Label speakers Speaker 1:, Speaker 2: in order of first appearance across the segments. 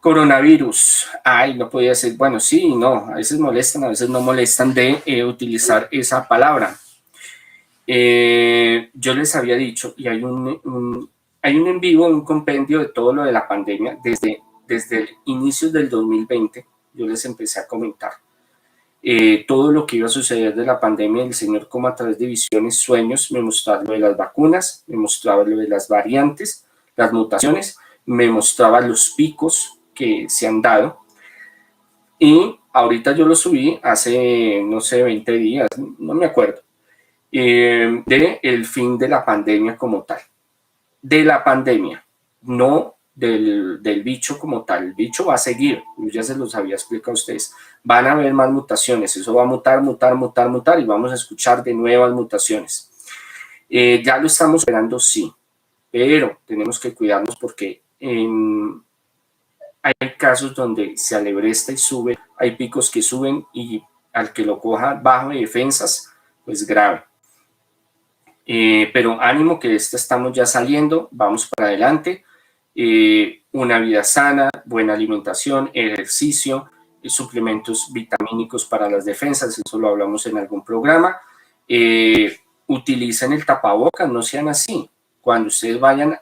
Speaker 1: Coronavirus. Ay, no podía ser. Bueno, sí y no. A veces molestan, a veces no molestan de utilizar esa palabra. Yo les había dicho, y hay hay un en vivo, un compendio de todo lo de la pandemia desde inicios del 2020. Yo les empecé a comentar todo lo que iba a suceder de la pandemia. El señor, como a través de visiones, sueños, me mostraba lo de las vacunas, me mostraba lo de las variantes, las mutaciones, me mostraba los picos que se han dado. Y ahorita yo lo subí hace, no sé, 20 días, no me acuerdo, de el fin de la pandemia como tal. De la pandemia, no del bicho como tal. El bicho va a seguir, yo ya se los había explicado a ustedes. Van a haber más mutaciones, eso va a mutar y vamos a escuchar de nuevas mutaciones. Ya lo estamos esperando, sí, pero tenemos que cuidarnos porque hay casos donde se alebresta y sube, hay picos que suben y al que lo coja bajo de defensas, pues grave. Pero ánimo que de esta estamos ya saliendo, vamos para adelante. Una vida sana, buena alimentación, ejercicio, suplementos vitamínicos para las defensas, eso lo hablamos en algún programa. Utilicen el tapabocas, no sean así. Cuando ustedes vayan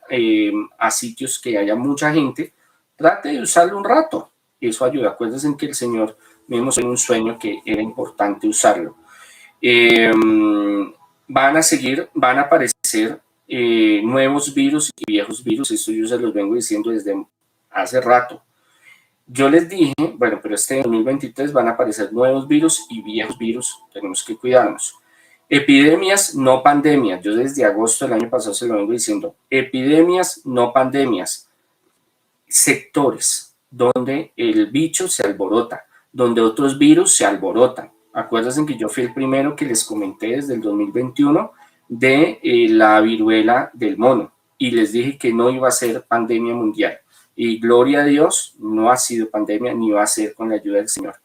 Speaker 1: a sitios que haya mucha gente, trate de usarlo un rato, eso ayuda. Acuérdense que el Señor vimos en un sueño que era importante usarlo. Van a aparecer nuevos virus y viejos virus, eso yo se los vengo diciendo desde hace rato. Yo les dije, bueno, pero este 2023 van a aparecer nuevos virus y viejos virus, tenemos que cuidarnos. Epidemias, no pandemias. Yo desde agosto del año pasado se lo vengo diciendo. Epidemias, no pandemias. Sectores donde el bicho se alborota, donde otros virus se alborotan. Acuérdense que yo fui el primero que les comenté desde el 2021 de la viruela del mono y les dije que no iba a ser pandemia mundial. Y gloria a Dios, no ha sido pandemia ni va a ser con la ayuda del Señor.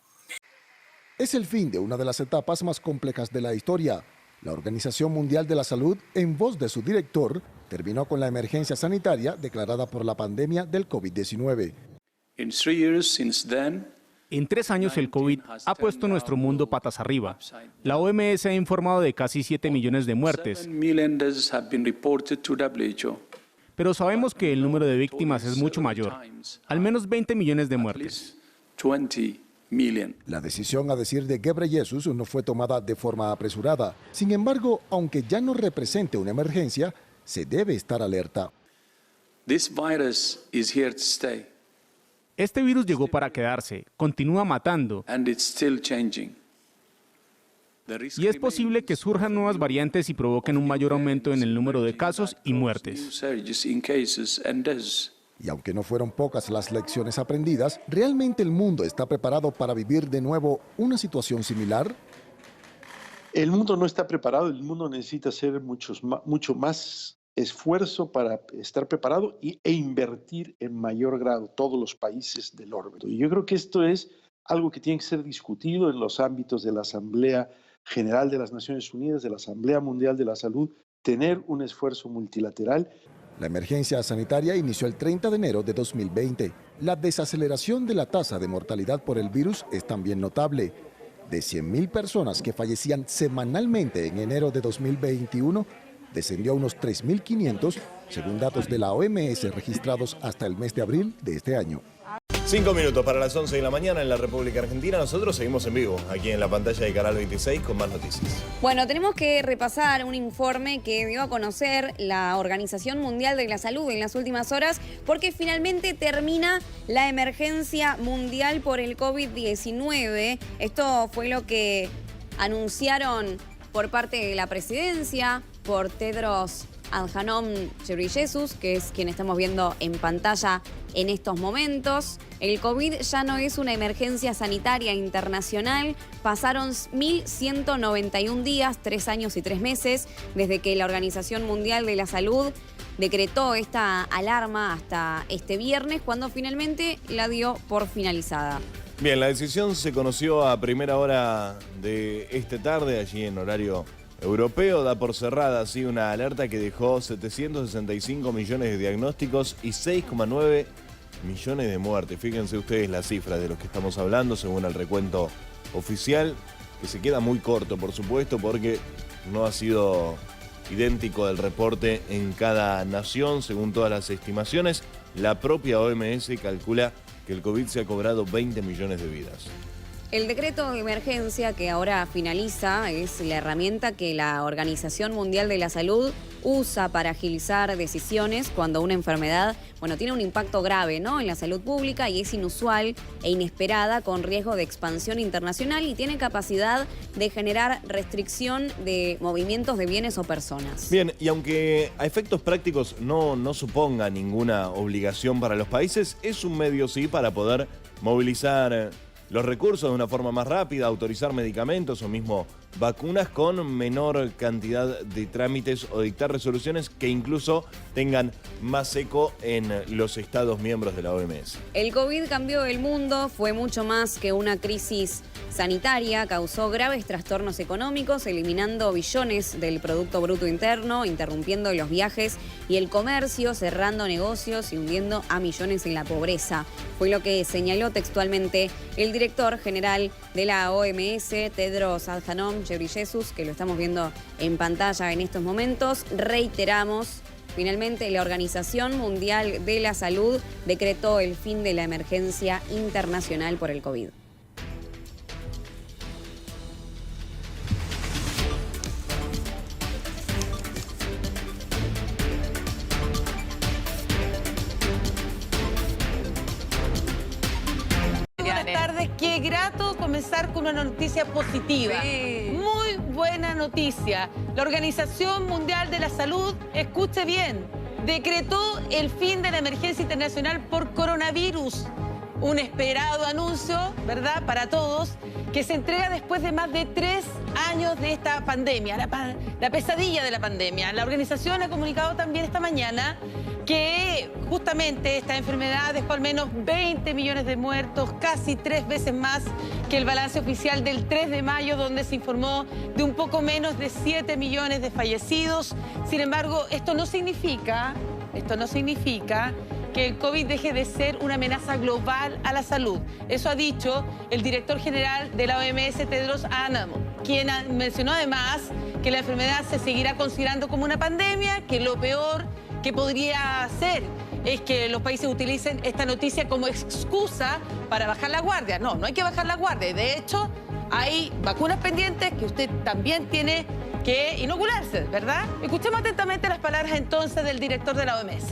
Speaker 2: Es el fin de una de las etapas más complejas de la historia. La Organización Mundial de la Salud, en voz de su director, terminó con la emergencia sanitaria declarada por la pandemia del COVID-19.
Speaker 3: En 3 años el COVID ha puesto nuestro mundo patas arriba. La OMS ha informado de casi 7 millones de muertes. Pero sabemos que el número de víctimas es mucho mayor, al menos 20 millones de muertes.
Speaker 2: La decisión, a decir de Ghebreyesus, no fue tomada de forma apresurada. Sin embargo, aunque ya no represente una emergencia, se debe estar alerta.
Speaker 3: Este virus llegó para quedarse, continúa matando. Y es posible que surjan nuevas variantes y provoquen un mayor aumento en el número de casos y muertes.
Speaker 2: Y aunque no fueron pocas las lecciones aprendidas, ¿realmente el mundo está preparado para vivir de nuevo una situación similar?
Speaker 4: El mundo no está preparado, el mundo necesita hacer mucho más esfuerzo para estar preparado e invertir en mayor grado todos los países del orbe. Y yo creo que esto es algo que tiene que ser discutido en los ámbitos de la Asamblea General de las Naciones Unidas, de la Asamblea Mundial de la Salud, tener un esfuerzo multilateral.
Speaker 2: La emergencia sanitaria inició el 30 de enero de 2020. La desaceleración de la tasa de mortalidad por el virus es también notable. De 100.000 personas que fallecían semanalmente en enero de 2021, descendió a unos 3.500, según datos de la OMS registrados hasta el mes de abril de este año.
Speaker 5: 5 minutos para las 11 de la mañana en la República Argentina. Nosotros seguimos en vivo aquí en la pantalla de Canal 26 con más noticias.
Speaker 6: Bueno, tenemos que repasar un informe que dio a conocer la Organización Mundial de la Salud en las últimas horas, porque finalmente termina la emergencia mundial por el COVID-19. Esto fue lo que anunciaron por parte de la presidencia, por Tedros Adhanom Ghebreyesus, que es quien estamos viendo en pantalla en estos momentos. El COVID ya no es una emergencia sanitaria internacional. Pasaron 1.191 días, 3 años y 3 meses, desde que la Organización Mundial de la Salud decretó esta alarma hasta este viernes, cuando finalmente la dio por finalizada.
Speaker 5: Bien, la decisión se conoció a primera hora de esta tarde, allí en horario europeo. Da por cerrada así una alerta que dejó 765 millones de diagnósticos y 6,9 millones de muertes. Fíjense ustedes las cifras de los que estamos hablando según el recuento oficial, que se queda muy corto, por supuesto, porque no ha sido idéntico el reporte en cada nación. Según todas las estimaciones, la propia OMS calcula que el COVID se ha cobrado 20 millones de vidas.
Speaker 6: El decreto de emergencia que ahora finaliza es la herramienta que la Organización Mundial de la Salud usa para agilizar decisiones cuando una enfermedad, tiene un impacto grave, ¿no?, en la salud pública y es inusual e inesperada, con riesgo de expansión internacional y tiene capacidad de generar restricción de movimientos de bienes o personas.
Speaker 5: Bien, y aunque a efectos prácticos no suponga ninguna obligación para los países, es un medio sí para poder movilizar los recursos de una forma más rápida, autorizar medicamentos o mismo vacunas con menor cantidad de trámites o dictar resoluciones que incluso tengan más eco en los Estados miembros de la OMS.
Speaker 6: El COVID cambió el mundo, fue mucho más que una crisis sanitaria, causó graves trastornos económicos, eliminando billones del Producto Bruto Interno, interrumpiendo los viajes y el comercio, cerrando negocios y hundiendo a millones en la pobreza. Fue lo que señaló textualmente el director general de la OMS, Tedros Adhanom Ghebreyesus, que lo estamos viendo en pantalla en estos momentos. Reiteramos, finalmente la Organización Mundial de la Salud decretó el fin de la emergencia internacional por el COVID.
Speaker 7: Buenas tardes, qué grato comenzar con una noticia positiva.
Speaker 6: Sí.
Speaker 7: Muy buena noticia. La Organización Mundial de la Salud, escuche bien, decretó el fin de la emergencia internacional por coronavirus. Un esperado anuncio, ¿verdad?, para todos, que se entrega después de más de 3 años de esta pandemia, la pesadilla de la pandemia. La organización ha comunicado también esta mañana que justamente esta enfermedad dejó al menos 20 millones de muertos, casi 3 veces más que el balance oficial del 3 de mayo, donde se informó de un poco menos de 7 millones de fallecidos. Sin embargo, esto no significa que el COVID deje de ser una amenaza global a la salud. Eso ha dicho el director general de la OMS, Tedros Adhanom, quien mencionó además que la enfermedad se seguirá considerando como una pandemia, que lo peor que podría ser es que los países utilicen esta noticia como excusa para bajar la guardia. No hay que bajar la guardia. De hecho, hay vacunas pendientes que usted también tiene que inocularse, ¿verdad? Escuchemos atentamente las palabras entonces del director de la OMS.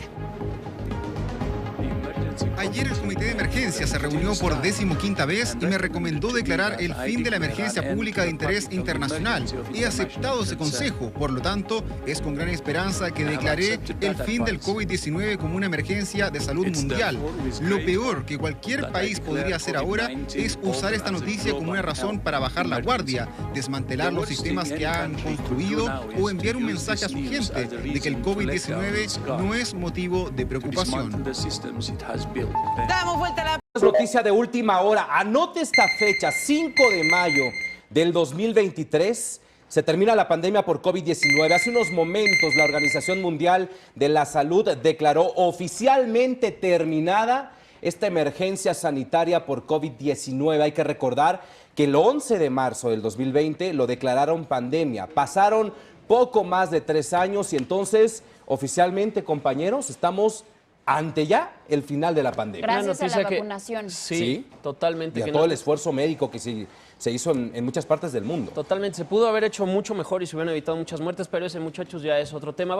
Speaker 8: Ayer el Comité de Emergencia se reunió por 15ª vez y me recomendó declarar el fin de la emergencia pública de interés internacional. He aceptado ese consejo, por lo tanto, es con gran esperanza que declaré el fin del COVID-19 como una emergencia de salud mundial. Lo peor que cualquier país podría hacer ahora es usar esta noticia como una razón para bajar la guardia, desmantelar los sistemas que han construido o enviar un mensaje a su gente de que el COVID-19 no es motivo de preocupación.
Speaker 7: Damos vuelta a la...
Speaker 9: Noticia de última hora. Anote esta fecha, 5 de mayo del 2023. Se termina la pandemia por COVID-19. Hace unos momentos la Organización Mundial de la Salud declaró oficialmente terminada esta emergencia sanitaria por COVID-19. Hay que recordar que el 11 de marzo del 2020 lo declararon pandemia. Pasaron poco más de 3 años y entonces oficialmente, compañeros, estamos ante ya el final de la pandemia.
Speaker 10: Gracias a la vacunación.
Speaker 9: Sí,
Speaker 10: totalmente.
Speaker 9: Y a todo el esfuerzo médico que se hizo en muchas partes del mundo.
Speaker 10: Totalmente. Se pudo haber hecho mucho mejor y se hubieran evitado muchas muertes, pero ese, muchachos, ya es otro tema.